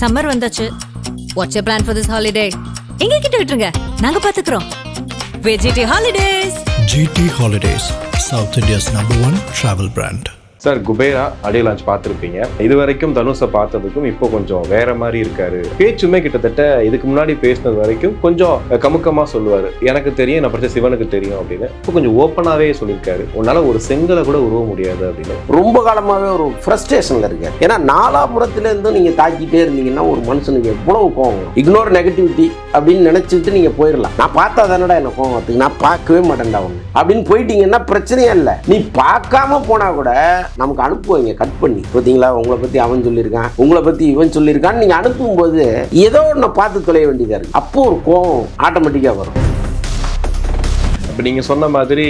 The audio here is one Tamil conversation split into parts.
சம்மர் வந்தாச்சு. What's your plan for this holiday? எங்க கிட்ட விட்டுருங்க, நாங்க பாத்துக்கிறோம். VGT Holidays. GT Holidays, South India's #1 travel brand. Sir, Kubera audio launch பார்த்துருப்பீங்க. இது வரைக்கும் தனுஷை பார்த்ததுக்கும் இப்போ கொஞ்சம் வேற மாதிரி இருக்காரு. பேச்சுமே கிட்டத்தட்ட இதுக்கு முன்னாடி பேசினது வரைக்கும் கொஞ்சம் கமுக்கமாக சொல்லுவார். எனக்கு தெரியும், என்ன படிச்ச சிவனுக்கு தெரியும் அப்படின்னு. இப்போ கொஞ்சம் ஓப்பனாகவே சொல்லியிருக்காரு. உன்னால ஒரு செங்கலை கூட உருவ முடியாது அப்படின்னு. ரொம்ப காலமாகவே ஒரு ஃப்ரஸ்ட்ரேஷனில் இருக்காரு. ஏன்னா நாலாபுரத்துலேருந்து நீங்கள் தாக்கிட்டே இருந்தீங்கன்னா ஒரு மனுஷனுக்கு எவ்வளவு கோவம். இக்னோர் நெகட்டிவிட்டி அப்படின்னு நினச்சிட்டு நீங்கள் போயிடலாம். நான் பார்த்தா தானடா என்ன கோவம் வரத்துக்கு, நான் பார்க்கவே மாட்டேன்டா ஒன்று அப்படின்னு போயிட்டீங்கன்னா பிரச்சனையே இல்லை. நீ பார்க்காம போனால் கூட நமக்கு அனுப்புவீங்க கட் பண்ணி. பார்த்தீங்களா, உங்களை பற்றி அவன் சொல்லியிருக்கான், உங்களை பற்றி இவன் சொல்லியிருக்கான்னு நீங்கள் அனுப்பும்போது ஏதோ ஒன்று பார்த்து தொலைய வேண்டியதாக இருக்குது. அப்போ ஒரு கோவம் ஆட்டோமேட்டிக்காக வரும். இப்போ நீங்கள் சொன்ன மாதிரி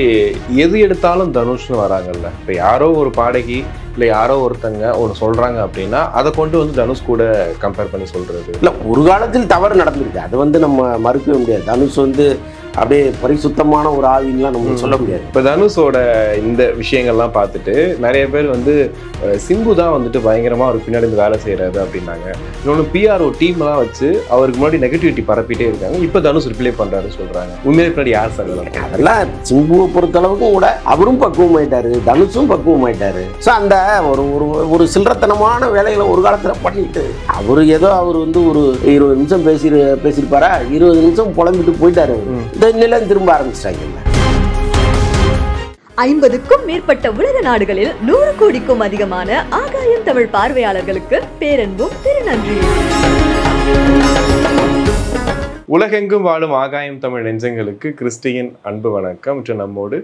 எது எடுத்தாலும் தனுஷ்னு வராங்கல்ல. இப்போ யாரோ ஒரு பாடகி இல்லை யாரோ ஒருத்தங்க ஒன்று சொல்கிறாங்க அப்படின்னா அதை கொண்டு வந்து தனுஷ் கூட கம்பேர் பண்ணி சொல்கிறது இல்லை. ஒரு காலத்தில் தவறு நடந்திருக்கு, அது நம்ம மறுக்கவே முடியாது. தனுஷ் அப்படியே பரிசுத்தமான ஒரு ஆவின்லாம் நம்ம சொல்ல முடியாது. இப்போ தனுஷோட இந்த விஷயங்கள்லாம் பார்த்துட்டு நிறைய பேர் சிம்பு தான் பயங்கரமாக அவர் பின்னாடி வேலை செய்கிறாரு அப்படின்னாங்க. இன்னொன்று பிஆர்ஓ டீம்லாம் வச்சு அவருக்கு முன்னாடி நெகட்டிவிட்டி பரப்பிட்டே இருக்காங்க. இப்போ தனுஷ் ரிப்ளை பண்ணுறாருன்னு சொல்கிறாங்க. உண்மையிலே பின்னாடி யார் சார்? அதெல்லாம் சிம்புவை பொறுத்தளவுக்கும் கூட அவரும் பக்குவமாயிட்டாரு, தனுஷும் பக்குவமாயிட்டாரு. ஸோ அந்த ஒரு சில்லறத்தனமான வேலைகளை ஒரு காலத்தில் பண்ணிட்டு அவர் ஏதோ அவர் ஒரு 20 நிமிஷம் பேசியிருப்பாரா, 20 நிமிஷம் புலம்பிட்டு போயிட்டாரு. நிலம் திரும்ப ஆரம்பிச்சிட்டாங்க. 50க்கும் மேற்பட்ட உலக நாடுகளில் 100 கோடிக்கும் அதிகமான ஆகாயம் தமிழ் பார்வையாளர்களுக்கு பேரன்பும் திருநன்றி. உலகெங்கும் வாழும் ஆகாயம் தமிழ் நெஞ்சங்களுக்கு கிறிஸ்டியின் அன்பு வணக்கம். மற்றும் நம்மோடு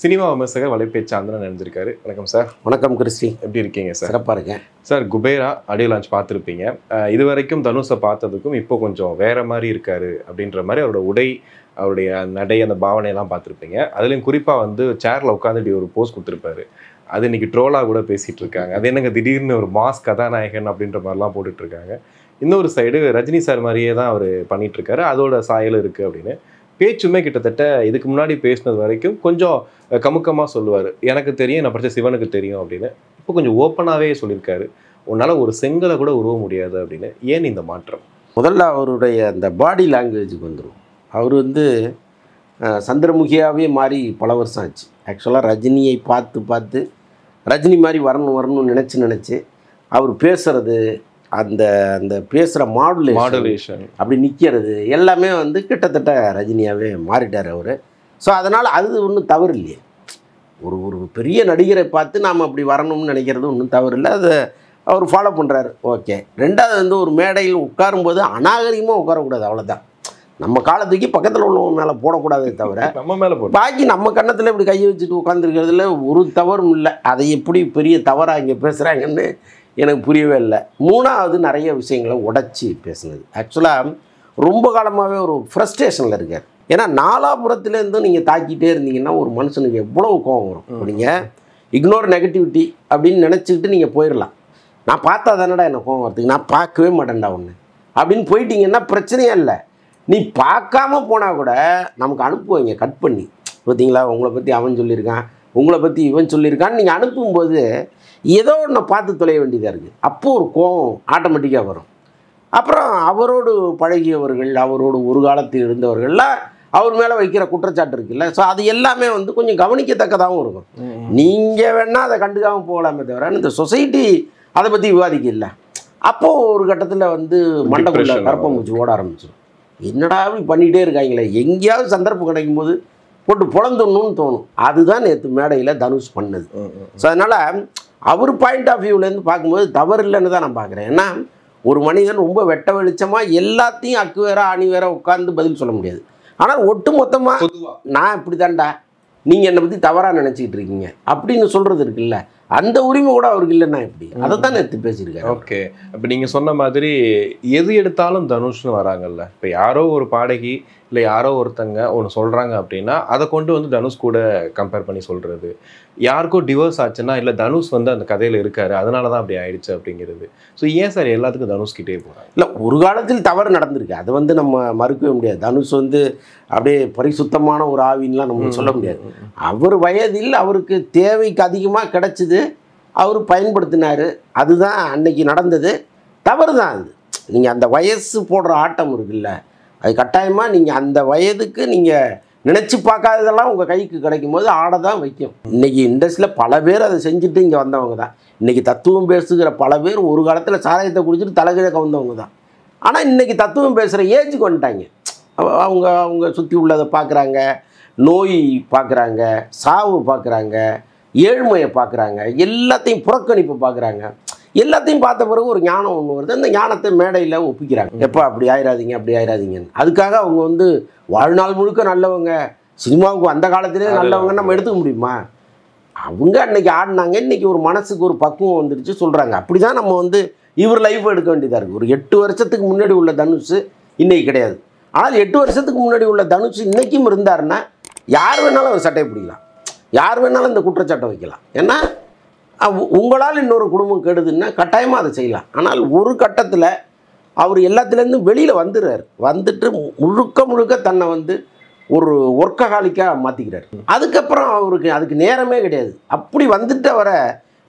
சினிமா விமர்சகர் வலைப்பேச்சு ஆந்திரன் நினைஞ்சிருக்காரு. வணக்கம் சார். வணக்கம் கிறிஸ்டி, எப்படி இருக்கீங்க சார்? சிறப்பாக இருக்கேன் சார். குபேரா ஆடியோ லான்ச் பார்த்துருப்பீங்க. இது வரைக்கும் தனுஷை பார்த்ததுக்கும் இப்போ கொஞ்சம் வேற மாதிரி இருக்காரு அப்படின்ற மாதிரி அவரோட உடை, அவருடைய நடை, அந்த பாவனையெல்லாம் பார்த்துருப்பீங்க. அதுலேயும் குறிப்பாக சேரில் உட்காந்துட்டு ஒரு போஸ் கொடுத்துருப்பாரு. அது இன்னைக்கு ட்ரோலாக கூட பேசிகிட்டு இருக்காங்க. அது என்னங்க திடீர்னு ஒரு மாஸ் கதாநாயகன் அப்படின்ற மாதிரிலாம் போட்டுட்ருக்காங்க. இன்னொரு சைடு ரஜினி சார் மாதிரியே தான் அவர் பண்ணிகிட்ருக்காரு, அதோட சாயல் இருக்குது அப்படின்னு. பேச்சுமே கிட்டத்தட்ட இதுக்கு முன்னாடி பேசினது வரைக்கும் கொஞ்சம் கமுக்கமாக சொல்லுவார். எனக்கு தெரியும், என்ன படிச்ச சிவனுக்கு தெரியும் அப்படின்னு. இப்போ கொஞ்சம் ஓப்பனாகவே சொல்லியிருக்காரு. உன்னால் ஒரு செங்கலை கூட உருவ முடியாது அப்படின்னு. ஏன் இந்த மாற்றம்? முதல்ல அவருடைய அந்த பாடி லாங்குவேஜுக்கு வந்துடும். அவர் சந்திரமுகியாகவே மாறி பல வருஷம் ஆச்சு. ஆக்சுவலாக ரஜினியை பார்த்து ரஜினி மாதிரி வரணும்னு நினச்சி அவர் பேசுகிறது, அந்த பேசுகிற மாடுலேஷன் அப்படி நிற்கிறது எல்லாமே கிட்டத்தட்ட ரஜினியாகவே மாறிட்டார் அவர். ஸோ அதனால் அது ஒன்றும் தவறு இல்லையே. ஒரு பெரிய நடிகரை பார்த்து நாம் அப்படி வரணும்னு நினைக்கிறது ஒன்றும் தவறு இல்லை. அதை அவர் ஃபாலோ பண்ணுறாரு, ஓகே. ரெண்டாவது ஒரு மேடையில் உட்காரும்போது அநாகரிகமாக உட்காரக்கூடாது, அவ்வளோதான். நம்ம காலத்துக்கு பக்கத்தில் உள்ளவங்க மேலே போடக்கூடாதே தவிர நம்ம மேலே பாக்கி நம்ம கன்னத்தில் இப்படி கையை வச்சுட்டு உட்காந்துருக்கிறதுல ஒரு தவறும் இல்லை. அதை எப்படி பெரிய தவறாக இங்கே பேசுகிறாங்கன்னு எனக்கு புரியவே இல்லை. மூணாவது, நிறைய விஷயங்களை உடச்சி பேசுனது. ஆக்சுவலாக ரொம்ப காலமாகவே ஒரு ஃப்ரஸ்ட்ரேஷனில் இருக்கார். ஏன்னா நாலாபுரத்துலேருந்து நீங்கள் தாக்கிட்டே இருந்தீங்கன்னா ஒரு மனுஷனுக்கு எவ்வளவு கோவம் வரும். நீங்கள் இக்னோர் நெகட்டிவிட்டி அப்படின்னு நினச்சிக்கிட்டு நீங்கள் போயிடலாம். நான் பார்த்தா தானடா என்ன கோவம் வரத்துக்கு, நான் பார்க்கவே மாட்டேன்டா ஒன்று அப்படின்னு போயிட்டீங்கன்னா பிரச்சனையே இல்லை. நீ பார்க்காம போனால் கூட நமக்கு அனுப்புவீங்க கட் பண்ணி. பார்த்தீங்களா, உங்களை பற்றி அவன் சொல்லியிருக்கான், உங்களை பற்றி இவன் சொல்லியிருக்கான்னு நீங்கள் அனுப்பும்போது ஏதோ ஒன்று பார்த்து தொலைய வேண்டியதாக இருக்குது. அப்போது ஒரு கோவம் ஆட்டோமேட்டிக்காக வரும். அப்புறம் அவரோடு பழகியவர்கள், அவரோடு ஒரு காலத்தில் இருந்தவர்கள்லாம் அவர் மேலே வைக்கிற குற்றச்சாட்டு இருக்குல்ல. ஸோ அது எல்லாமே கொஞ்சம் கவனிக்கத்தக்கதாகவும் இருக்கும். நீங்கள் வேணால் அதை கண்டுக்காமல் போகலாமே தவிர இந்த சொசைட்டி அதை பற்றி விவாதிக்கல. அப்போது ஒரு கட்டத்தில் மண்டக்குள்ள கரப்பம்பூச்சி ஓட ஆரம்பிச்சிடும். என்னடா அப்படி பண்ணிகிட்டே இருக்காங்களே, எங்கேயாவது சந்தர்ப்பம் கிடைக்கும்போது போட்டு புலந்துடணும்னு தோணும். அதுதான் நேற்று மேடையில் தனுஷ் பண்ணது. ஸோ அதனால் அவர் பாயிண்ட் ஆஃப் வியூவிலேருந்து பார்க்கும்போது தவறு இல்லைன்னு தான் நான் பார்க்குறேன். ஏன்னா ஒரு மனிதன் ரொம்ப வெட்ட வெளிச்சமாக எல்லாத்தையும் அக்கு வேற ஆணி வேற உட்காந்து பதில் சொல்ல முடியாது. ஆனால் ஒட்டு மொத்தமாக நான் இப்படி தான்டா, நீங்கள் என்னை பற்றி தவறாக நினச்சிக்கிட்டு இருக்கீங்க அப்படின்னு சொல்கிறது இருக்குல்ல, அந்த உரிமை கூட அவருக்கு இல்லைன்னா எப்படி? அதை தான் எடுத்து பேசியிருக்காரு. ஓகே. இப்போ நீங்கள் சொன்ன மாதிரி எது எடுத்தாலும் தனுஷ்னு வராங்கல்ல. இப்போ யாரோ ஒரு பாடகி இல்லை யாரோ ஒருத்தங்க ஒன்று சொல்கிறாங்க அப்படின்னா அதை கொண்டு வந்து தனுஷ் கூட கம்பேர் பண்ணி சொல்கிறது. யாருக்கும் டிவோர்ஸ் ஆச்சுன்னா இல்லை தனுஷ் அந்த கதையில் இருக்காரு, அதனால தான் அப்படி ஆயிடுச்சு அப்படிங்கிறது. ஸோ ஏன் சார் எல்லாத்துக்கும் தனுஷ்கிட்டே போகிறாங்க? இல்லை, ஒரு காலத்தில் தவறு நடந்திருக்கு, அது நம்ம மறுக்கவே முடியாது. தனுஷ் அப்படியே பரிசுத்தமான ஒரு ஆவின்லாம் நம்ம சொல்ல முடியாது. அவர் வயதில் அவருக்கு தேவைக்கு அதிகமாக கிடைச்சிது, அவர் பயன்படுத்தினார், அதுதான் அன்னைக்கு நடந்தது. தவறு தான் அது. நீங்கள் அந்த வயசு போடுற ஆட்டம் இருக்குல்ல, அது கட்டாயமாக நீங்கள் அந்த வயதுக்கு நீங்கள் நினச்சி பார்க்காததெல்லாம் உங்கள் கைக்கு கிடைக்கும் போது ஆட தான் வைக்கும். இன்றைக்கி இண்டஸ்ட்ரியில் பல பேர் அதை செஞ்சுட்டு இங்கே வந்தவங்க தான். இன்றைக்கி தத்துவம் பேசுகிற பல பேர் ஒரு காலத்தில் சாராயத்தை குடிச்சிட்டு தலைகீழ கவுந்தவங்க தான். ஆனால் இன்றைக்கி தத்துவம் பேசுகிற ஏஜுக்கு வந்துட்டாங்க. அவங்க சுற்றி உள்ளதை பார்க்குறாங்க, நோய் பார்க்குறாங்க, சாவு பார்க்குறாங்க, ஏழ்மையை பார்க்குறாங்க, எல்லாத்தையும் புறக்கணிப்பு பார்க்குறாங்க. எல்லாத்தையும் பார்த்த பிறகு ஒரு ஞானம் ஒன்று வருது. அந்த ஞானத்தை மேடையில் ஒப்பிக்கிறாங்க. எப்போ அப்படி ஆயிடாதீங்க அப்படி ஆயிடாதீங்கன்னு. அதுக்காக அவங்க வந்து வாழ்நாள் முழுக்க நல்லவங்க, சினிமாவுக்கு அந்த காலத்திலே நல்லவங்கன்னு நம்ம எடுத்துக்க முடியுமா? அவங்க அன்றைக்கி ஆடினாங்க, இன்றைக்கி ஒரு மனசுக்கு ஒரு பக்குவம் வந்துடுச்சு சொல்கிறாங்க. அப்படி தான் நம்ம வந்து இவர் லைஃப் எடுக்க வேண்டியதாக இருக்குது. ஒரு 8 வருஷத்துக்கு முன்னாடி உள்ள தனுஷ் இன்றைக்கி கிடையாது. ஆனால் 8 வருஷத்துக்கு முன்னாடி உள்ள தனுஷ் இன்றைக்கும் இருந்தாருன்னா யார் வேணாலும் அவர் சட்டையை பிடிக்கலாம், யார் வேணாலும் இந்த குற்றச்சாட்டை வைக்கலாம். ஏன்னா உங்களால் இன்னொரு குடும்பம் கெடுதுன்னா கட்டாயமாக அதை செய்யலாம். ஆனால் ஒரு கட்டத்தில் அவர் எல்லாத்துலேருந்து வெளியில் வந்துடுறார். வந்துட்டு முழுக்க தன்னை வந்து ஒரு ஒர்க்கஹாலிக்காக மாற்றிக்கிறார். அதுக்கப்புறம் அவருக்கு அதுக்கு நேரமே கிடையாது. அப்படி வந்துட்டு அவரை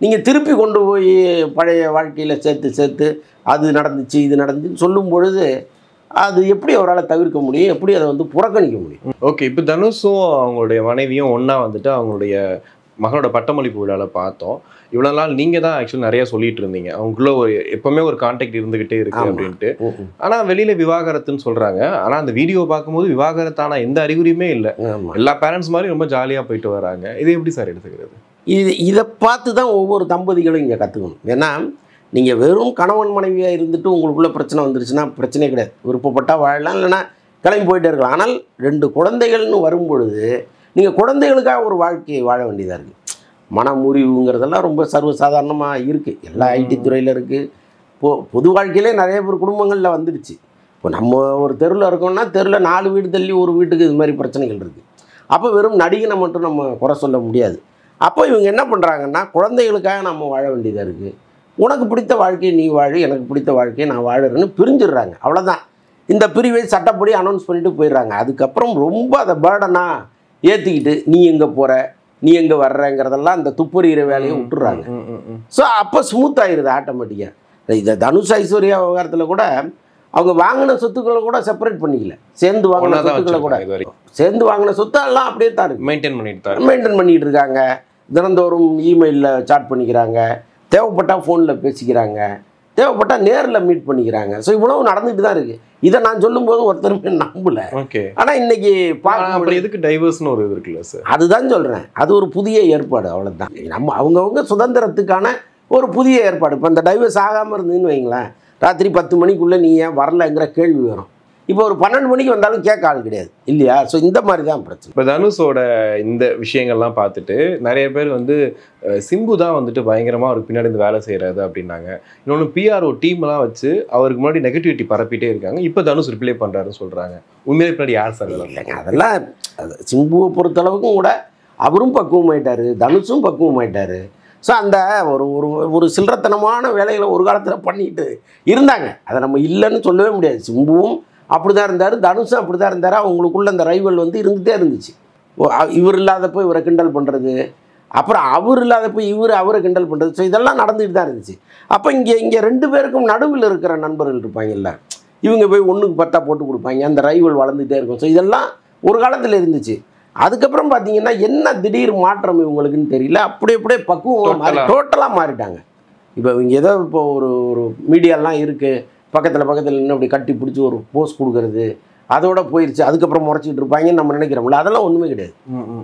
நீங்கள் திருப்பி கொண்டு போய் பழைய வாழ்க்கையில் சேர்த்து அது நடந்துச்சு இது நடந்துச்சுன்னு சொல்லும் பொழுது அது எப்படி அவரால் தவிர்க்க முடியும், எப்படி அதை வந்து புறக்கணிக்க முடியும்? ஓகே, இப்போ தனுஷும் அவங்களுடைய மனைவியும் ஒன்றா வந்துட்டு அவங்களுடைய மகனோட பட்டமளிப்பு விழாவில் பார்த்தோம். இவ்வளோ நாள் நீங்கள் தான் ஆக்சுவலி நிறைய சொல்லிட்டு இருந்தீங்க, அவங்களுக்குள்ள ஒரு எப்பவுமே ஒரு கான்டாக்ட் இருந்துகிட்டே இருக்கு அப்படின்ட்டு. ஆனால் வெளியில் விவாகரத்துன்னு சொல்கிறாங்க. ஆனால் அந்த வீடியோ பார்க்கும்போது விவாகரத்தான எந்த அறிகுறியுமே இல்லை. எல்லா பேரண்ட்ஸ் மாதிரி ரொம்ப ஜாலியாக போயிட்டு வராங்க. இது எப்படி சார் எடுத்துக்கிறது? இதை பார்த்து தான் ஒவ்வொரு தம்பதிகளும் இங்கே கற்றுக்கணும். ஏன்னா நீங்கள் வெறும் கணவன் மனைவியாக இருந்துட்டு உங்களுக்குள்ள பிரச்சனை வந்துருச்சுன்னா பிரச்சனையே கிடையாது. விருப்பப்பட்டால் வாழலாம், இல்லைன்னா கிளம்பி போயிட்டே இருக்கலாம். ஆனால் 2 குழந்தைகள்னு வரும்பொழுது நீங்கள் குழந்தைகளுக்காக ஒரு வாழ்க்கையை வாழ வேண்டியதாக இருக்குது. மனமுறிவுங்கிறதெல்லாம் ரொம்ப சர்வசாதாரணமாக இருக்குது. எல்லா ஐடி துறையில் இருக்குது. பொது வாழ்க்கையிலே நிறைய பேர் குடும்பங்களில் வந்துடுச்சு. இப்போ நம்ம ஒரு தெருவில் இருக்கோம்னா தெருவில் 4 வீடு தள்ளி ஒரு வீட்டுக்கு இது மாதிரி பிரச்சனைகள் இருக்குது. அப்போ வெறும் நடிகனை மட்டும் நம்ம குறை சொல்ல முடியாது. அப்போ இவங்க என்ன பண்ணுறாங்கன்னா குழந்தைகளுக்காக நம்ம வாழ வேண்டியதாக இருக்குது. உனக்கு பிடித்த வாழ்க்கையை நீ வாழு, எனக்கு பிடித்த வாழ்க்கையை நான் வாழறேன்னு பிரிஞ்சிடுறாங்க. அவ்வளோதான். இந்த பிரிவை சட்டப்படி அனௌன்ஸ் பண்ணிட்டு போயிடுறாங்க. அதுக்கப்புறம் ரொம்ப அதை பேர்டனாக ஏற்றிக்கிட்டு நீ எங்கே போகிற நீ எங்கே வர்றங்கிறதெல்லாம் அந்த துப்புறிகிற வேலையை விட்டுறாங்க. ஸோ அப்போ ஸ்மூத் ஆகிடுது ஆட்டோமேட்டிக்காக. இந்த தனுஷ் ஐஸ்வர்யா விவகாரத்தில் கூட அவங்க வாங்கின சொத்துக்களை கூட செப்பரேட் பண்ணிக்கல. சேர்ந்து வாங்கின சொத்துக்களை கூட சேர்ந்து வாங்கின சொத்தெல்லாம் அப்படியே தான் இருக்கு, மெயின்டைன் பண்ணிட்டு இருக்காங்க. தினந்தோறும் இமெயிலில் சாட் பண்ணிக்கிறாங்க, தேவைப்பட்டால் ஃபோனில் பேசிக்கிறாங்க, தேவைப்பட்டால் நேரில் மீட் பண்ணிக்கிறாங்க. ஸோ இவ்வளவு நடந்துட்டு தான் இருக்குது. இதை நான் சொல்லும்போது ஒருத்தருமே நம்பலை. ஓகே, ஆனால் இன்னைக்கு பார்க்க எதுக்கு டைவர்ஸ்னு ஒரு இது இருக்குல்ல சார், அதுதான் சொல்கிறேன். அது ஒரு புதிய ஏற்பாடு, அவ்வளோதான். நம்ம அவங்கவுங்க சுதந்திரத்துக்கான ஒரு புதிய ஏற்பாடு. இப்போ இந்த டைவர்ஸ் ஆகாமல் இருந்ததுன்னு வைங்களேன், ராத்திரி 10 மணிக்குள்ளே நீ ஏன் வரலைங்கிற கேள்வி வரும். இப்போ ஒரு 12 மணிக்கு வந்தாலும் கேட்க ஆள் கிடையாது இல்லையா? ஸோ இந்த மாதிரி தான் பிரச்சனை. இப்போ தனுஷோட இந்த விஷயங்கள்லாம் பார்த்துட்டு நிறைய பேர் வந்து சிம்பு தான் வந்துட்டு பயங்கரமாக அவருக்கு பின்னாடி இந்த வேலை செய்கிறாரு அப்படின்னாங்க. இன்னொன்று பிஆர்ஓ டீம்லாம் வச்சு அவருக்கு முன்னாடி நெகட்டிவிட்டி பரப்பிட்டே இருக்காங்க. இப்போ தனுஷ் ரிப்ளை பண்ணுறாருன்னு சொல்கிறாங்க. உண்மையிலே பின்னாடி யார் சார்? இல்லைங்க, அதெல்லாம் சிம்புவை பொறுத்தளவுக்கும் கூட அவரும் பக்குவமாயிட்டார், தனுஷும் பக்குவமாயிட்டார். ஸோ அந்த ஒரு ஒரு சில்லறத்தனமான வேலைகளை ஒரு காலத்தில் பண்ணிட்டு இருந்தாங்க. அதை நம்ம இல்லைன்னு சொல்லவே முடியாது. சிம்புவும் அப்படி தான் இருந்தார், தனுஷும் அப்படி தான் இருந்தார். அவங்களுக்குள்ள அந்த ரைவல் வந்து இருந்துகிட்டே இருந்துச்சு. இவர் இல்லாதப்போ இவரை கிண்டல் பண்ணுறது, அப்புறம் அவர் இல்லாதப்போ அவரை கிண்டல் பண்ணுறது. ஸோ இதெல்லாம் நடந்துகிட்டு தான் இருந்துச்சு. அப்போ இங்கே 2 பேருக்கும் நடுவில் இருக்கிற நண்பர்கள் இருப்பாங்கல்ல, இவங்க போய் 1க்கு 10 போட்டு கொடுப்பாங்க. அந்த ரைவல் வளர்ந்துகிட்டே இருக்கும். ஸோ இதெல்லாம் ஒரு காலத்தில் இருந்துச்சு. அதுக்கப்புறம் பார்த்தீங்கன்னா என்ன திடீர் மாற்றம் இவங்களுக்குன்னு தெரியல. அப்படியே பக்குவம் டோட்டலாக மாறிட்டாங்க. இப்போ இவங்க ஏதோ இப்போ ஒரு மீடியாலாம் இருக்குது, பக்கத்தில் இன்னும் அப்படி கட்டி பிடிச்சி ஒரு போஸ்ட் கொடுக்கறது, அதோட போயிடுச்சு. அதுக்கப்புறம் முறைச்சிக்கிட்டு இருப்பாங்கன்னு நம்ம நினைக்கிறோம்ல, அதெல்லாம் ஒன்றுமே கிடையாது.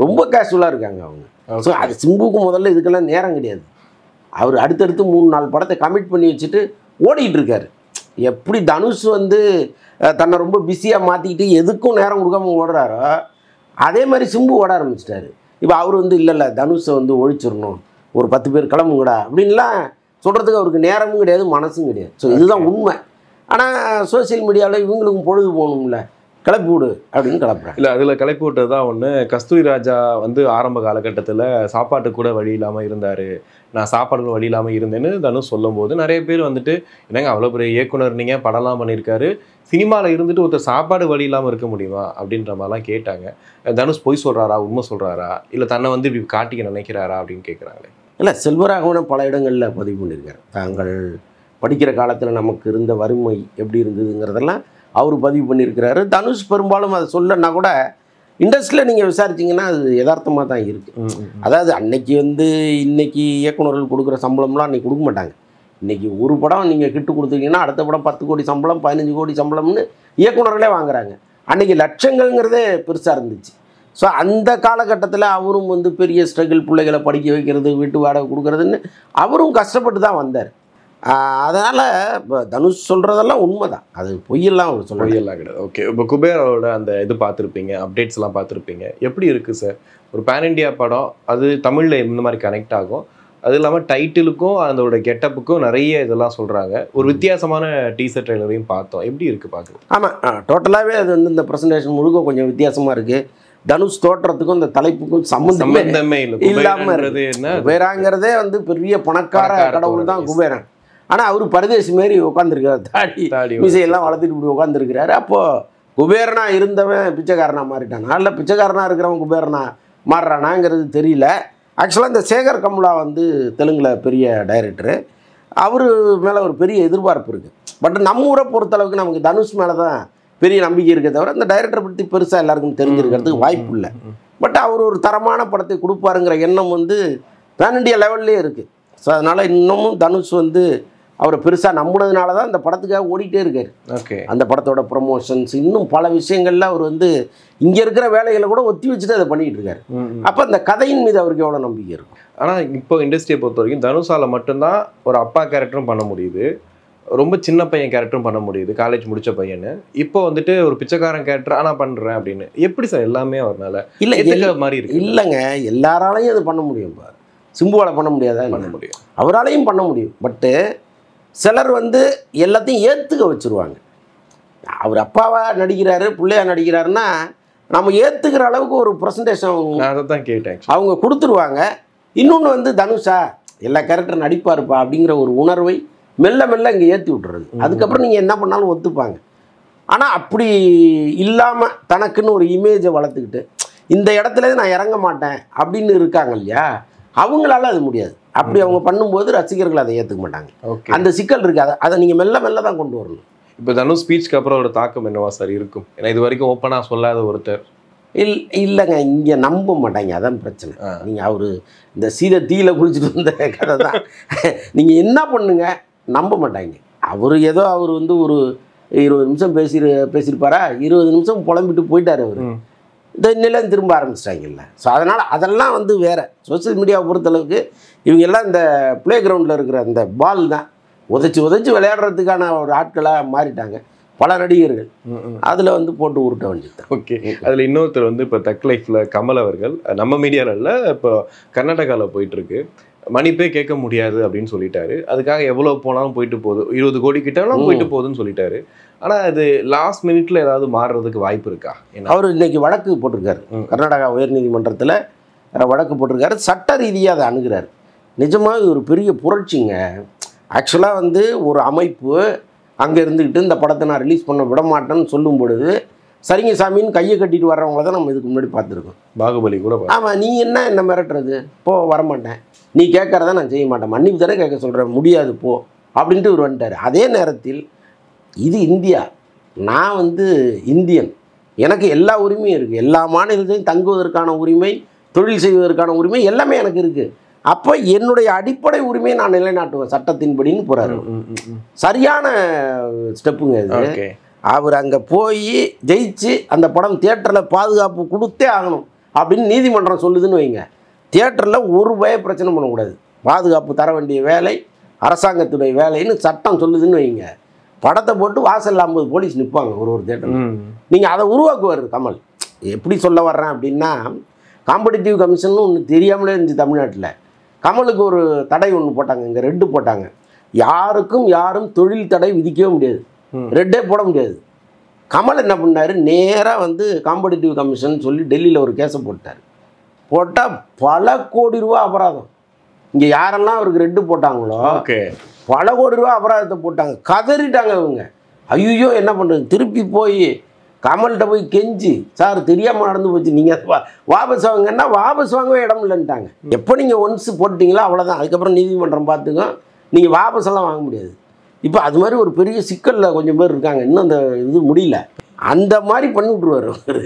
ரொம்ப கேஷுவலாக இருக்காங்க அவங்க. ஸோ அது சிம்புக்கு முதல்ல இதுக்கெல்லாம் நேரம் கிடையாது. அவர் அடுத்தடுத்து 3-4 படத்தை கமிட் பண்ணி வச்சுட்டு ஓடிக்கிட்டு இருக்காரு. எப்படி தனுஷ் வந்து தன்னை ரொம்ப பிஸியாக மாற்றிக்கிட்டு எதுக்கும் நேரம் கொடுக்காம ஓடுறாரோ, அதே மாதிரி சிம்பு ஓட ஆரம்பிச்சிட்டாரு. இப்போ அவர் வந்து இல்லை தனுஷை வந்து ஒழிச்சிடணும், ஒரு 10 பேர் கிளம்புங்கடா அப்படின்லாம் சொல்கிறதுக்கு அவருக்கு நேரமும் கிடையாது, மனசும் கிடையாது. ஸோ இதுதான் உண்மை. ஆனால் சோசியல் மீடியாவில் இவங்களுக்கும் பொழுது போகணும்ல, கிளப்பி விடு அப்படின்னு கிளப்புறாங்க. இல்லை, அதில் கிளப்பி விட்டது தான் ஒன்று. கஸ்தூரி ராஜா வந்து ஆரம்ப காலகட்டத்தில் சாப்பாட்டுக்கு கூட வழி இல்லாமல் இருந்தார், நான் சாப்பாடுக்கு வழி இல்லாமல் இருந்தேன்னு தனுஷ் சொல்லும் போது நிறைய பேர் வந்துட்டு என்னங்க அவ்வளோ பெரிய இயக்குனர், நீங்கள் படம்லாம் பண்ணியிருக்காரு, சினிமாவில் இருந்துட்டு ஒருத்தர் சாப்பாடு வழி இல்லாமல் இருக்க முடியுமா அப்படின்ற மாதிரிலாம் கேட்டாங்க. தனுஷ் பொய் சொல்கிறாரா, உண்மை சொல்கிறாரா, இல்லை தன்னை வந்து இப்படி காட்டிக்க நினைக்கிறாரா அப்படின்னு கேட்குறாங்களே. இல்லை, செல்வராகவனை பல இடங்களில் பதிவு பண்ணியிருக்காரு. தாங்கள் படிக்கிற காலத்தில் நமக்கு இருந்த வறுமை எப்படி இருந்ததுங்கிறதெல்லாம் அவர் பதிவு பண்ணியிருக்கிறாரு. தனுஷ் பெரும்பாலும் அதை சொல்லனா கூட இண்டஸ்ட்ரியில் நீங்கள் விசாரிச்சிங்கன்னா அது யதார்த்தமாக தான் இருக்குது. அதாவது அன்னைக்கு இன்னைக்கு இயக்குநர்கள் கொடுக்குற சம்பளம்லாம் அன்றைக்கி கொடுக்க மாட்டாங்க. இன்றைக்கி ஒரு படம் நீங்கள் கிட்டு கொடுத்தீங்கன்னா அடுத்த படம் 10 கோடி சம்பளம் 15 கோடி சம்பளம்னு இயக்குநர்களே வாங்குறாங்க. அன்றைக்கி லட்சங்கள்ங்கிறதே பெருசாக இருந்துச்சு. ஸோ அந்த காலகட்டத்தில் அவரும் பெரிய ஸ்ட்ரகிள், பிள்ளைகளை படிக்க வைக்கிறது, வீட்டு வாடகை கொடுக்குறதுன்னு அவரும் கஷ்டப்பட்டு தான் வந்தார். அதனால் இப்போ தனுஷ் சொல்கிறதெல்லாம் உண்மை தான், அது பொய்யெல்லாம் அவர் பொய்யெல்லாம் கிடையாது. ஓகே, இப்போ குபேரோட அந்த இது பார்த்துருப்பீங்க, அப்டேட்ஸ்லாம் பார்த்துருப்பீங்க. எப்படி இருக்குது சார் ஒரு பேன் இண்டியா படம்? அது தமிழில் இந்த மாதிரி கனெக்ட் ஆகும். அது இல்லாமல் டைட்டிலுக்கும் அதோட கெட்டப்புக்கும் நிறைய இதெல்லாம் சொல்கிறாங்க. ஒரு வித்தியாசமான டீசர் ட்ரெய்லரையும் பார்த்தோம். எப்படி இருக்குது பார்க்குறது? ஆமாம், டோட்டலாகவே அது இந்த ப்ரெசன்டேஷன் முழுக்க கொஞ்சம் வித்தியாசமாக இருக்குது. தனுஷ் தோற்றத்துக்கும் இந்த தலைப்புக்கும் சம்மந்தமே இல்லாமல் என்ன குபேராங்கிறதே பெரிய பணக்கார கடவுள் தான் குபேரன். ஆனால் அவர் பரதேசி மாரி உட்காந்துருக்காரு, தாடி மீசையெல்லாம் வளர்த்துட்டு இப்படி உட்காந்துருக்கிறாரு. அப்போது குபேரனா இருந்தவன் பிச்சைக்காரனா மாறிட்டானா, இல்லை பிச்சைக்காரனா இருக்கிறவன் குபேரனா மாறுறானாங்கிறது தெரியல. ஆக்சுவலாக இந்த சேகர் கம்லா தெலுங்கில் பெரிய டைரக்டரு, அவர் மேலே ஒரு பெரிய எதிர்பார்ப்பு இருக்குது. பட் நம்ம ஊரை பொறுத்தளவுக்கு நமக்கு தனுஷ் மேலே தான் பெரிய நம்பிக்கை இருக்கே தவிர இந்த டைரக்டரை பற்றி பெருசாக எல்லாருக்கும் தெரிஞ்சிருக்கிறதுக்கு வாய்ப்பு இல்லை. பட் அவர் ஒரு தரமான படத்தை கொடுப்பாருங்கிற எண்ணம் பேன் இண்டியா லெவல்லே இருக்குது. ஸோ அதனால் இன்னமும் தனுஷ் அவரை பெருசாக நம்பினதுனால தான் இந்த படத்துக்காக ஓடிட்டே இருக்கார். ஓகே, அந்த படத்தோட ப்ரொமோஷன்ஸ் இன்னும் பல விஷயங்களில் அவர் இங்கே இருக்கிற வேலைகளை கூட ஒத்தி வச்சுட்டு அதை பண்ணிகிட்டு இருக்காரு. அப்போ அந்த கதையின் மீது அவருக்கு எவ்வளோ நம்பிக்கை இருக்கும். ஆனால் இப்போ இண்டஸ்ட்ரியை பொறுத்த வரைக்கும் தனுஷால் மட்டும்தான் ஒரு அப்பா கேரக்டரும் பண்ண முடியுது, ரொம்ப சின்ன பையன் கேரக்டரும் பண்ண முடியுது, காலேஜ் முடித்த பையனு. இப்போ ஒரு பிச்சைக்காரன் கேரக்டர் ஆனால் பண்ணுறேன் அப்படின்னு. எப்படி சார் எல்லாமே அவரால் இல்லை மாதிரி இருக்கு? இல்லைங்க, எல்லாராலையும் அது பண்ண முடியும். சிம்புவால் பண்ண முடியாதா? பண்ண முடியும், அவராலையும் பண்ண முடியும். பட்டு சிலர் எல்லாத்தையும் ஏற்றுக்க வச்சுருவாங்க. அவர் அப்பாவா நடிக்கிறாரு, பிள்ளையா நடிக்கிறாருன்னா நம்ம ஏற்றுக்கிற அளவுக்கு ஒரு ப்ரெசன்டேஷன் நான் அதை தான் கேட்டேன் அவங்க கொடுத்துருவாங்க. இன்னொன்று தனுஷா எல்லா கேரக்டர் நடிப்பாருப்பா அப்படிங்கிற ஒரு உணர்வை மெல்ல மெல்ல இங்கே ஏற்றி விட்டுறது. அதுக்கப்புறம் நீங்கள் என்ன பண்ணாலும் ஒத்துப்பாங்க. ஆனால் அப்படி இல்லாமல் தனக்குன்னு ஒரு இமேஜை வளர்த்துக்கிட்டு இந்த இடத்துல நான் இறங்க மாட்டேன் அப்படின்னு இருக்காங்க இல்லையா, அவங்களால அது முடியாது. அப்படி அவங்க பண்ணும்போது ரசிகர்கள் அதை ஏற்றுக்க மாட்டாங்க. அந்த சிக்கல் இருக்குது. அதை நீங்கள் மெல்ல மெல்ல தான் கொண்டு வரணும். இப்போ தனுஷ் ஸ்பீச்சுக்கு அப்புறம் ஒரு தாக்கம் என்னவா சார் இருக்கும்? ஏன்னா இது வரைக்கும் ஓப்பனாக சொல்லாத ஒருத்தர். இல்லைங்க, இங்கே நம்ப மாட்டாங்க, அதான் பிரச்சனை. நீங்கள் அவர் இந்த சீதை தீயில குளிச்சுட்டு வந்த கதை தான். நீங்கள் என்ன பண்ணுங்க நம்ப மாட்டாங்க. அவர் ஏதோ அவர் ஒரு 20 நிமிஷம் பேசியிருப்பாரா, 20 நிமிஷம் புலம்பிட்டு போயிட்டார் அவர். இந்த நிலம் திரும்ப ஆரம்பிச்சிட்டாங்கல்ல. ஸோ அதனால் அதெல்லாம் வேறு. சோசியல் மீடியாவை பொறுத்தளவுக்கு இவங்க எல்லாம் இந்த ப்ளே கிரவுண்டில் இருக்கிற அந்த பால் தான் உதச்சி விளையாடுறதுக்கான ஒரு ஆட்களாக மாறிட்டாங்க பல நடிகர்கள். அதில் போட்டு உருட்ட வேண்டியது. ஓகே, அதில் இன்னொருத்தர் இப்போ தக் லைஃப்பில் கமல் அவர்கள் நம்ம மீடியாவில் இப்போ கர்நாடகாவில் போயிட்டுருக்கு, மன்னிப்பே கேட்க முடியாது அப்படின்னு சொல்லிட்டாரு. அதுக்காக எவ்வளோ போனாலும் போயிட்டு போகுது, 20 கோடி கிட்டாலும் போயிட்டு போகுதுன்னு சொல்லிட்டாரு. ஆனால் அது லாஸ்ட் மினிட்ல ஏதாவது மாறுறதுக்கு வாய்ப்பு இருக்கா? அவர் இன்னைக்கு வழக்கு போட்டிருக்காரு, கர்நாடகா உயர்நீதிமன்றத்தில் வழக்கு போட்டிருக்காரு. சட்ட ரீதியாக அதை அணுகிறார். நிஜமாக ஒரு பெரிய புரட்சிங்க. ஆக்சுவலாக ஒரு அமைப்பு அங்கே இருந்துக்கிட்டு இந்த படத்தை நான் ரிலீஸ் பண்ண விட மாட்டேன்னு சொல்லும் பொழுது சரிங்க சாமின்னு கையை கட்டிட்டு வர்றவங்கள தான் நம்ம இதுக்கு முன்னாடி பார்த்துருக்கோம். பாகுபலி கூட. ஆமாம், நீ என்ன மிரட்டுறது, போ வரமாட்டேன், நீ கேட்குறத நான் செய்ய மாட்டேன், மன்னிப்பு தானே கேட்க சொல்கிறேன், முடியாது போ அப்படின்ட்டு இவர் வந்துட்டார். அதே நேரத்தில் இது இந்தியா, நான் இந்தியன், எனக்கு எல்லா உரிமையும் இருக்குது, எல்லா மாநிலத்திலையும் தங்குவதற்கான உரிமை, தொழில் செய்வதற்கான உரிமை எல்லாமே எனக்கு இருக்குது. அப்போ என்னுடைய அடிப்படை உரிமையை நான் நிலைநாட்டுவேன் சட்டத்தின்படின்னு போகிறாரு. சரியான ஸ்டெப்புங்க இது. அவர் அங்கே போய் ஜெயிச்சு அந்த படம் தியேட்டரில் பாதுகாப்பு கொடுத்தே ஆகணும் அப்படின்னு நீதிமன்றம் சொல்லுதுன்னு வைங்க. தியேட்டரில் ஒரு பிரச்சனை பண்ணக்கூடாது, பாதுகாப்பு தர வேண்டிய வேலை அரசாங்கத்துடைய வேலைன்னு சட்டம் சொல்லுதுன்னு வைங்க. படத்தை போட்டு வாசல் 50 போலீஸ் நிற்பாங்க ஒரு தியேட்டரில். நீங்கள் அதை உருவாக்குவார் கமல். எப்படி சொல்ல வர்றேன் அப்படின்னா, காம்படிட்டிவ் கமிஷன் ஒன்று தெரியாமலே இருந்துச்சு தமிழ்நாட்டில். கமலுக்கு ஒரு தடை ஒன்று போட்டாங்க, இங்கே ரெட்டு போட்டாங்க. யாரும் தொழில் தடை விதிக்கவே முடியாது, ரெட்டே போட முடியாது. கமல் என்ன பண்ணார், நேராக காம்படிட்டிவ் கமிஷன் சொல்லி டெல்லியில் ஒரு கேஸை போட்டால் பல கோடி ரூபா அபராதம். இங்கே யாரெல்லாம் அவருக்கு ரெட்டு போட்டாங்களோ பல கோடி ரூபா அபராதத்தை போட்டாங்க. கதறிட்டாங்க இவங்க. ஐயோ என்ன பண்ணுறது, திருப்பி போய் கமல்கிட்ட போய் கெஞ்சி, சார் தெரியாமல் நடந்து போச்சு, நீங்கள் வாபஸ் வாங்கன்னா வாபஸ் வாங்கவே இடம் இல்லைன்ட்டாங்க. எப்போ நீங்கள் ஒன்ஸ் போட்டிங்களோ அவ்வளோதான், அதுக்கப்புறம் நீதிமன்றம் பார்த்துக்கோ, நீங்கள் வாபஸெல்லாம் வாங்க முடியாது. இப்போ அது மாதிரி ஒரு பெரிய சிக்கலில் கொஞ்சம் பேர் இருக்காங்க, இன்னும் அந்த இது முடியல. அந்த மாதிரி பண்ணி விட்ருவார் அவர்.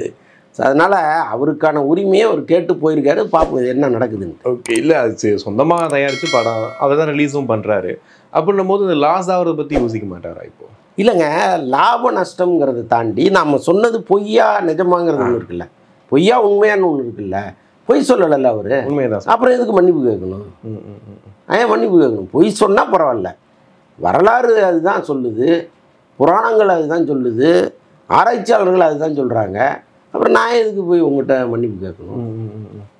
அதனால் அவருக்கான உரிமையை அவர் கேட்டு போயிருக்காரு. பார்ப்போம் இது என்ன நடக்குதுன்னு. ஓகே, இல்லை அது சொந்தமாக தயாரித்து படம் அவர் தான் ரிலீஸும் பண்ணுறாரு. அப்படின்னும் போது இந்த லாஸ் ஆகிறத பற்றி யோசிக்க மாட்டாரா இப்போது? இல்லைங்க, லாப நஷ்டங்கிறத தாண்டி நம்ம சொன்னது பொய்யா நிஜமாங்கிறது ஒன்று இருக்குல்ல, பொய்யா உண்மையான ஒன்று இருக்குல்ல. பொய் சொல்லலைல்ல அவர், உண்மைதான். அப்புறம் எதுக்கு மன்னிப்பு கேட்கணும்? ஏன் மன்னிப்பு கேட்கணும்? பொய் சொன்னால் பரவாயில்ல, வரலாறு அதுதான் சொல்லுது, புராணங்கள் அதுதான் சொல்லுது, ஆராய்ச்சியாளர்கள் அதுதான் சொல்கிறாங்க. அப்புறம் நான் எதுக்கு போய் உங்கள்கிட்ட மன்னிப்பு கேட்கணும்?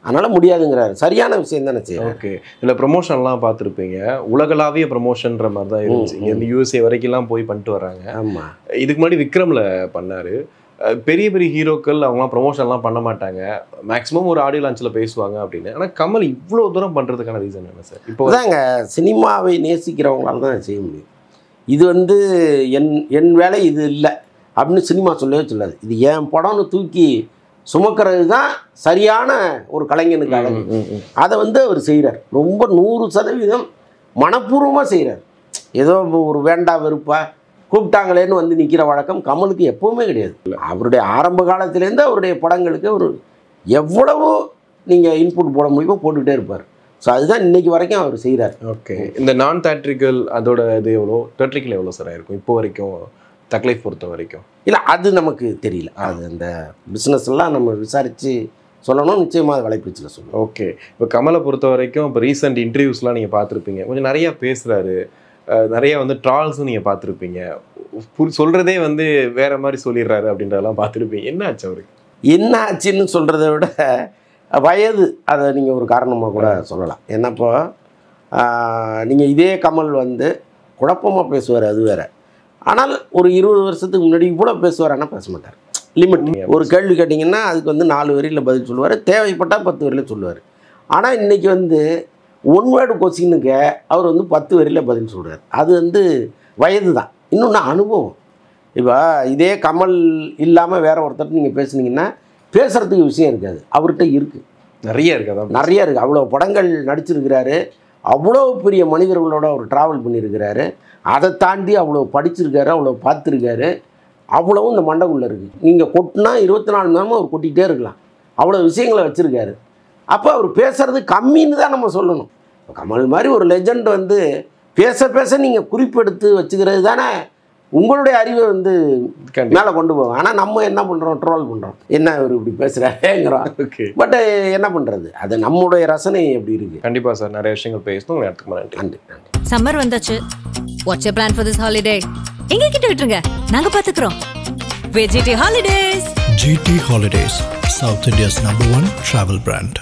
அதனால் முடியாதுங்கிறாரு. சரியான விஷயம் தானே செய்யணும். ஓகே, இல்லை ப்ரொமோஷன்லாம் பார்த்துருப்பீங்க, உலகளாவிய ப்ரொமோஷன்ற மாதிரி தான் இருந்துச்சு. இங்கே USA வரைக்கும்லாம் போய் பண்ணிட்டு வராங்க. ஆமாம், இதுக்கு முன்னாடி விக்ரமில் பண்ணார். பெரிய பெரிய ஹீரோக்கள் அவங்களாம் ப்ரொமோஷன்லாம் பண்ண மாட்டாங்க, மேக்ஸிமம் ஒரு ஆடியோ லான்ச்சில் பேசுவாங்க அப்படின்னு. ஆனால் கமல் இவ்வளோ தூரம் பண்ணுறதுக்கான ரீசன் என்ன சார்? இப்போ தாங்க சினிமாவை நேசிக்கிறவங்களால தான் செய்ய முடியும். இது வந்து என் வேலை இது இல்லை அப்படின்னு சினிமா சொல்லவே சொல்லாது. இது என் படம்னு தூக்கி சுமக்கிறது தான் சரியான ஒரு கலைஞனுக்கு அழகு. அதை வந்து அவர் செய்கிறார். ரொம்ப 100% மனப்பூர்வமாக செய்கிறார். ஏதோ ஒரு வேண்டா வெறுப்பா கூப்பிட்டாங்களேன்னு வந்து நிற்கிற வழக்கம் கமலுக்கு எப்போவுமே கிடையாது. அவருடைய ஆரம்ப காலத்திலேருந்து அவருடைய படங்களுக்கு ஒரு எவ்வளவோ நீங்கள் இன்புட் போட முடியுமோ போட்டுக்கிட்டே இருப்பார். ஸோ அதுதான் இன்றைக்கி வரைக்கும் அவர் செய்கிறார். ஓகே, இந்த நான் தேட்ரிக்கல் அதோட இது எவ்வளோ, தேட்ரிக்கல் எவ்வளோ சார் ஆயிருக்கும் இப்போ வரைக்கும் தக்லைஃப் பொறுத்த வரைக்கும்? இல்லை, அது நமக்கு தெரியல. அது அந்த பிஸ்னஸ்லாம் நம்ம விசாரித்து சொல்லணும். நிச்சயமாக அது வலைப்பீச்சில் சொல்லணும். ஓகே, இப்போ கமலை பொறுத்த வரைக்கும் இப்போ ரீசெண்ட் இன்டர்வியூஸ்லாம் நீங்கள் பார்த்துருப்பீங்க, கொஞ்சம் நிறையா பேசுகிறாரு, நிறைய வந்து ட்ரால்ஸும் நீங்கள் பார்த்துருப்பீங்க, சொல்கிறதே வந்து வேறு மாதிரி சொல்லிடுறாரு அப்படின்றதெல்லாம் பார்த்துருப்பீங்க. என்ன ஆச்சு அவருக்கு? என்ன ஆச்சுன்னு சொல்கிறத விட வயது, அதை நீங்கள் ஒரு காரணமாக கூட சொல்லலாம். என்னப்போ நீங்கள் இதே கமல் வந்து குழப்பமாக பேசுவார், அது வேறு. ஆனால் ஒரு 20 வருஷத்துக்கு முன்னாடி இவ்வளோ பேசுவார், பேச மாட்டார். லிமிட். ஒரு கேள்வி கேட்டிங்கன்னா அதுக்கு வந்து 4 வரியில் பதில் சொல்லுவார், தேவைப்பட்டால் 10 வரியில் சொல்லுவார். ஆனால் இன்றைக்கி வந்து 1 வேர்டு கொஸ்டினுக்கு அவர் வந்து 10 வரியில் பதில் சொல்கிறார். அது வந்து வயது தான். இன்னொன்று அனுபவம். இப்போ இதே கமல் இல்லாமல் வேறு ஒருத்தர் நீங்கள் பேசுனீங்கன்னா பேசுகிறதுக்கு விஷயம் இருக்காது. அவர்கிட்ட இருக்குது, நிறைய இருக்குது, நிறைய இருக்குது. அவ்வளோ படங்கள் நடிச்சிருக்கிறாரு, அவ்வளோ பெரிய மனிதர்களோட அவர் ட்ராவல் பண்ணியிருக்கிறாரு, அதை தாண்டி அவ்வளோ படிச்சிருக்காரு, அவ்வளோ பார்த்துருக்காரு, அவ்வளவும் இந்த மண்டைக்குள்ளே இருக்குது. நீங்கள் கொட்டினா 24 மணி நேரமும் அவர் கொட்டிகிட்டே இருக்கலாம், அவ்வளோ விஷயங்களை வச்சுருக்காரு. அப்போ அவர் பேசுகிறது கம்மின்னு தான் நம்ம சொல்லணும். இப்போ கமல் மாதிரி ஒரு லெஜண்ட் வந்து பேச பேச நீங்கள் குறிப்பெடுத்து வச்சுக்கிறது தானே உங்களுடைய அறிவை வந்து மேலே கொண்டு போவோம். ஆனால் நம்ம என்ன பண்ணுறோம், ட்ரோல் பண்ணுறோம், என்ன இவர் இப்படி பேசுகிறாருங்கிறோம். பட் என்ன பண்ணுறது, அது நம்முடைய ரசனை எப்படி இருக்குது. கண்டிப்பாக சார், நிறைய விஷயங்கள் பேசணும். நன்றி. நன்றி. சம்மர் வந்தாச்சு. What's your plan for this holiday? எங்க கிட்ட விட்டுருங்க, நாங்க பாத்துக்கிறோம். VGT Holidays. GT Holidays, South India's #1 travel brand.